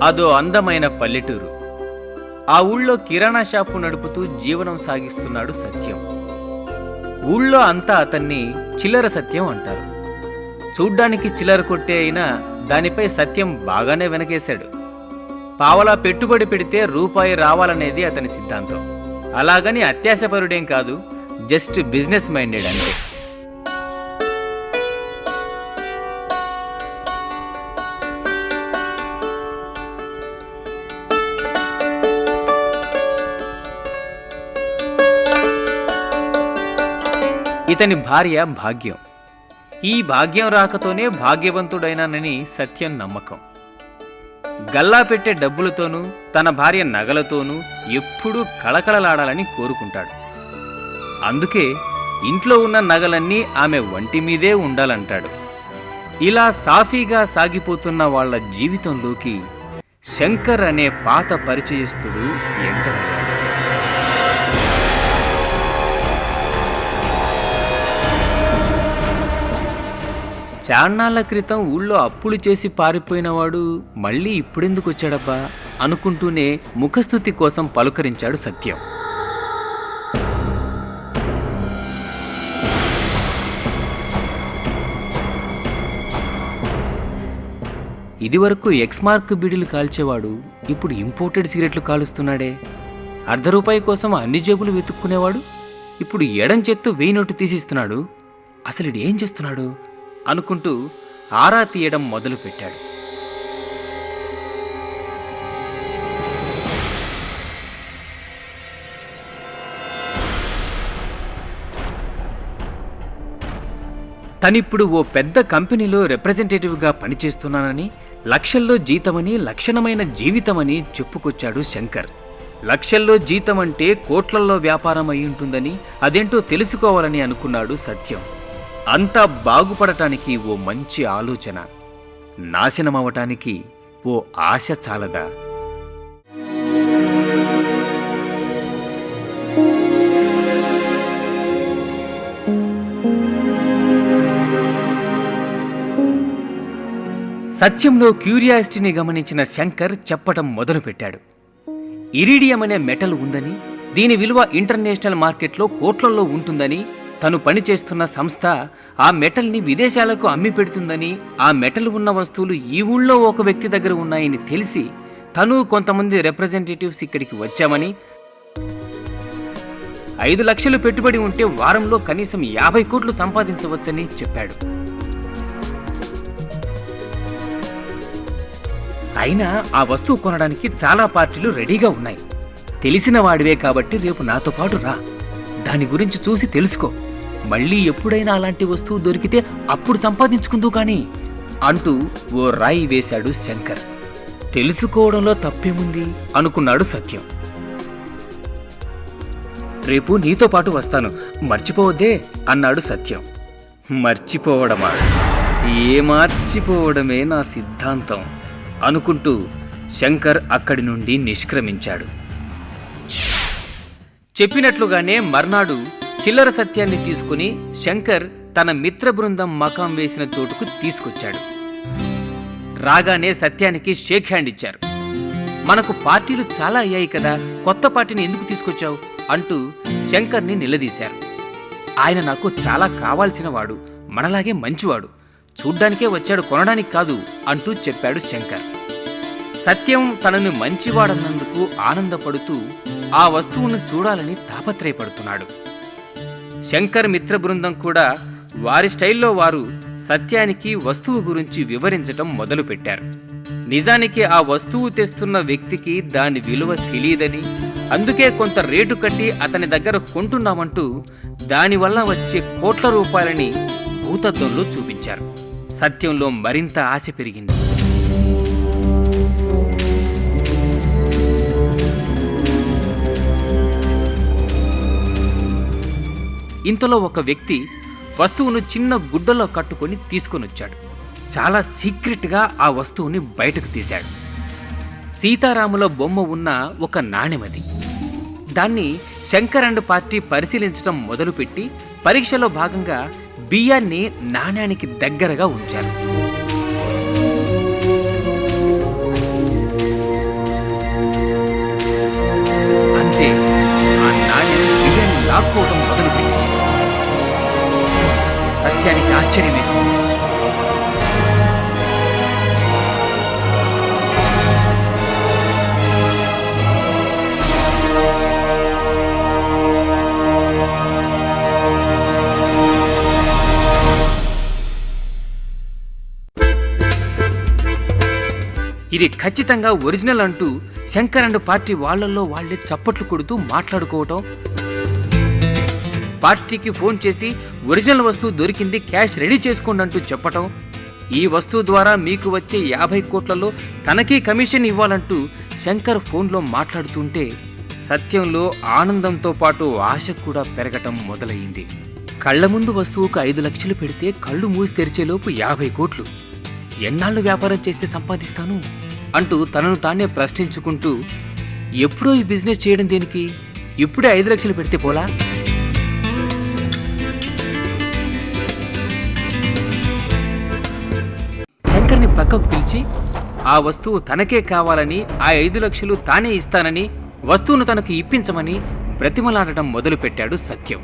అదో అందమైన పల్లెటూరు. ఆ ఊళ్ళో కిరాణా షాపు నడుపుతూ జీవనం సాగిస్తున్నాడు సత్యం. ఊళ్ళో అంతా అతన్ని చిల్లర సత్యం అంటారు. చూడ్డానికి చిల్లర కొట్టే అయినా దానిపై సత్యం బాగానే వెనకేశాడు. పావలా పెట్టుబడి పెడితే రూపాయి రావాలనేది అతని సిద్ధాంతం. అలాగని అత్యాశపరుడేం కాదు, జస్ట్ బిజినెస్ మైండెడ్ అంతే. ఇతని భార్య భాగ్యం. ఈ భాగ్యం రాకతోనే భాగ్యవంతుడైనానని సత్యం నమ్మకం. గల్లా పెట్టే డబ్బులతోనూ తన భార్య నగలతోనూ ఎప్పుడూ కళకళలాడాలని కోరుకుంటాడు. అందుకే ఇంట్లో ఉన్న నగలన్నీ ఆమె వంటి మీదే ఉండాలంటాడు. ఇలా సాఫీగా సాగిపోతున్న వాళ్ల జీవితంలోకి శంకర్ అనే పాత పరిచయస్తుడు ఎంటర్ అయ్యాడు. చాన్నాళ్ల క్రితం ఊళ్ళో అప్పులు చేసి పారిపోయినవాడు మళ్ళీ ఇప్పుడెందుకు వచ్చాడబ్బా అనుకుంటూనే ముఖస్థుతి కోసం పలుకరించాడు సత్యం. ఇదివరకు ఎక్స్మార్క్ బీడీలు కాల్చేవాడు ఇప్పుడు ఇంపోర్టెడ్ సిగరెట్లు కాలుస్తున్నాడే. ₹1 కోసం అన్ని జేబులు వెతుక్కునేవాడు ఇప్పుడు ఎడం చేత్తో 1000 నోటు తీసిస్తున్నాడు. అసలు ఇదేం చేస్తున్నాడు అనుకుంటూ ఆరా తీయడం మొదలుపెట్టాడు. తనిప్పుడు ఓ పెద్ద కంపెనీలో రిప్రజెంటేటివ్గా పనిచేస్తున్నానని, లక్షల్లో జీతమని, లక్షణమైన జీవితమని చెప్పుకొచ్చాడు శంకర్. లక్షల్లో జీతం అంటే కోట్లల్లో వ్యాపారం అయి ఉంటుందని, అదేంటో తెలుసుకోవాలని అనుకున్నాడు సత్యం. అంతా బాగుపడటానికి ఓ మంచి ఆలోచన, నాశనమవటానికి ఓ ఆశ చాలదా? సత్యంలో క్యూరియాసిటీని గమనించిన శంకర్ చెప్పటం మొదలుపెట్టాడు. ఇరీడియం అనే మెటల్ ఉందని, దీని విలువ ఇంటర్నేషనల్ మార్కెట్లో కోట్లల్లో ఉంటుందని, తను పనిచేస్తున్న సంస్థ ఆ మెటల్ని విదేశాలకు అమ్మి పెడుతుందని, ఆ మెటల్ ఉన్న వస్తువులు ఈ ఊళ్ళో ఒక వ్యక్తి దగ్గర ఉన్నాయని తెలిసి తను కొంతమంది రిప్రజెంటేటివ్స్ ఇక్కడికి వచ్చామని, 5 లక్షలు పెట్టుబడి ఉంటే వారంలో కనీసం 50 కోట్లు సంపాదించవచ్చని చెప్పాడు. అయినా ఆ వస్తువు కొనడానికి చాలా పార్టీలు రెడీగా ఉన్నాయి. తెలిసిన వాడివే కాబట్టి రేపు నాతో పాటు రా, దాని గురించి చూసి తెలుసుకో, మళ్ళీ ఎప్పుడైనా అలాంటి వస్తువు దొరికితే అప్పుడు సంపాదించుకుందు కానీ అంటూ ఓ రాయి వేశాడు శంకర్. తెలుసుకోవడంలో తప్పేముంది అనుకున్నాడు సత్యం. రేపు నీతో పాటు వస్తాను, మర్చిపోవద్దే అన్నాడు సత్యం. మర్చిపోవడమా? మార్చిపోవడమే నా సిద్ధాంతం అనుకుంటూ శంకర్ అక్కడి నుండి నిష్క్రమించాడు. చెప్పినట్లుగానే మర్నాడు చిల్లర సత్యాన్ని తీసుకుని శంకర్ తన మిత్ర బృందం మకాం వేసిన చోటుకు తీసుకొచ్చాడు. రాగానే సత్యానికి షేక్ హ్యాండ్ ఇచ్చారు. మనకు పార్టీలు చాలా అయ్యాయి కదా, కొత్త పార్టీని ఎందుకు తీసుకొచ్చావు అంటూ శంకర్ని నిలదీశారు. ఆయన నాకు చాలా కావాల్సిన వాడు, మనలాగే మంచివాడు, చూడ్డానికే వచ్చాడు, కొనడానికి కాదు అంటూ చెప్పాడు శంకర్. సత్యం తనను మంచివాడన్నందుకు ఆనందపడుతూ ఆ వస్తువును చూడాలని తాపత్రయపడుతున్నాడు. శంకర్ మిత్ర బృందం కూడా వారి స్టైల్లో వారు సత్యానికి వస్తువు గురించి వివరించటం మొదలుపెట్టారు. నిజానికి ఆ వస్తువు తెస్తున్న వ్యక్తికి దాని విలువ తెలియదని, అందుకే కొంత రేటు కట్టి అతని దగ్గర కొంటున్నామంటూ దానివల్ల వచ్చే కోట్ల రూపాయలని భూతత్వంలో చూపించారు. సత్యంలో మరింత ఆశ పెరిగింది. ఇంతలో ఒక వ్యక్తి వస్తువును చిన్న గుడ్డలో కట్టుకొని తీసుకొనొచ్చాడు. చాలా సీక్రెట్గా ఆ వస్తువుని బయటకు తీశాడు. సీతారాముల బొమ్మ ఉన్న ఒక నాణెమది. దాన్ని శంకర్ అండ్ పార్టీ పరిశీలించడం మొదలుపెట్టి పరీక్షలో భాగంగా బియ్యాన్ని నాణ్యానికి దగ్గరగా ఉంచారు. లాక్కోవడం మొదలుపెట్టింది. సత్యానికి ఆశ్చర్యం వేసింది. ఇది ఖచ్చితంగా ఒరిజినల్ అంటూ శంకర్ అండ్ పార్టీ వాళ్ళల్లో వాళ్లే చప్పట్లు కొడుతూ మాట్లాడుకోవటం, పార్టీకి ఫోన్ చేసి ఒరిజినల్ వస్తువు దొరికింది, క్యాష్ రెడీ చేసుకోండి అంటూ చెప్పటం, ఈ వస్తువు ద్వారా మీకు వచ్చే 50 కోట్లలో తనకే కమిషన్ ఇవ్వాలంటూ శంకర్ ఫోన్లో మాట్లాడుతుంటే సత్యంలో ఆనందంతో పాటు ఆశ కూడా పెరగటం మొదలయ్యింది. కళ్ల ముందు వస్తువుకు 5 లక్షలు పెడితే కళ్ళు మూసి తెరిచేలోపు 50 కోట్లు, ఎన్నాళ్ళు వ్యాపారం చేస్తే సంపాదిస్తాను అంటూ తనను తానే ప్రశ్నించుకుంటూ, ఎప్పుడో ఈ బిజినెస్ చేయడం దేనికి, ఇప్పుడే 5 లక్షలు పెడితే పోలా? శంకర్ని పక్కకు పిలిచి ఆ వస్తువు తనకే కావాలని, ఆ 5 లక్షలు తానే ఇస్తానని, వస్తువును తనకు ఇప్పించమని బ్రతిమలాడటం మొదలుపెట్టాడు సత్యం.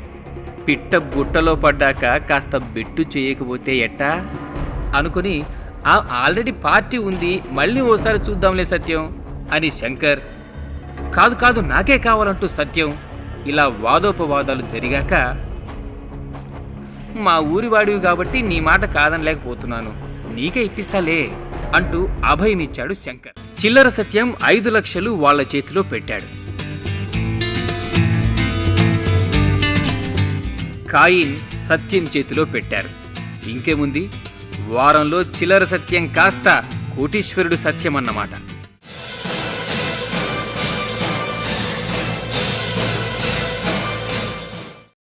పిట్ట బుట్టలో పడ్డాక కాస్త బెట్టు చేయకపోతే ఎట్టా అనుకుని, ఆల్రెడీ పార్టీ ఉంది, మళ్ళీ ఓసారి చూద్దాంలే సత్యం అని శంకర్, కాదు కాదు నాకే కావాలంటూ సత్యం, ఇలా వాదోపవాదాలు జరిగాక, మా ఊరివాడివి కాబట్టి నీ మాట కాదనలేకపోతున్నాను, నీకే ఇప్పిస్తాలే అంటూ అభయమిచ్చాడు శంకర్. చిల్లర సత్యం 5 లక్షలు వాళ్ల చేతిలో పెట్టాడు. కాయిన్ సత్యం చేతిలో పెట్టారు. ఇంకేముంది, వారంలో చిల్లర సత్యం కాస్త కోటీశ్వరుడు సత్యం అన్నమాట.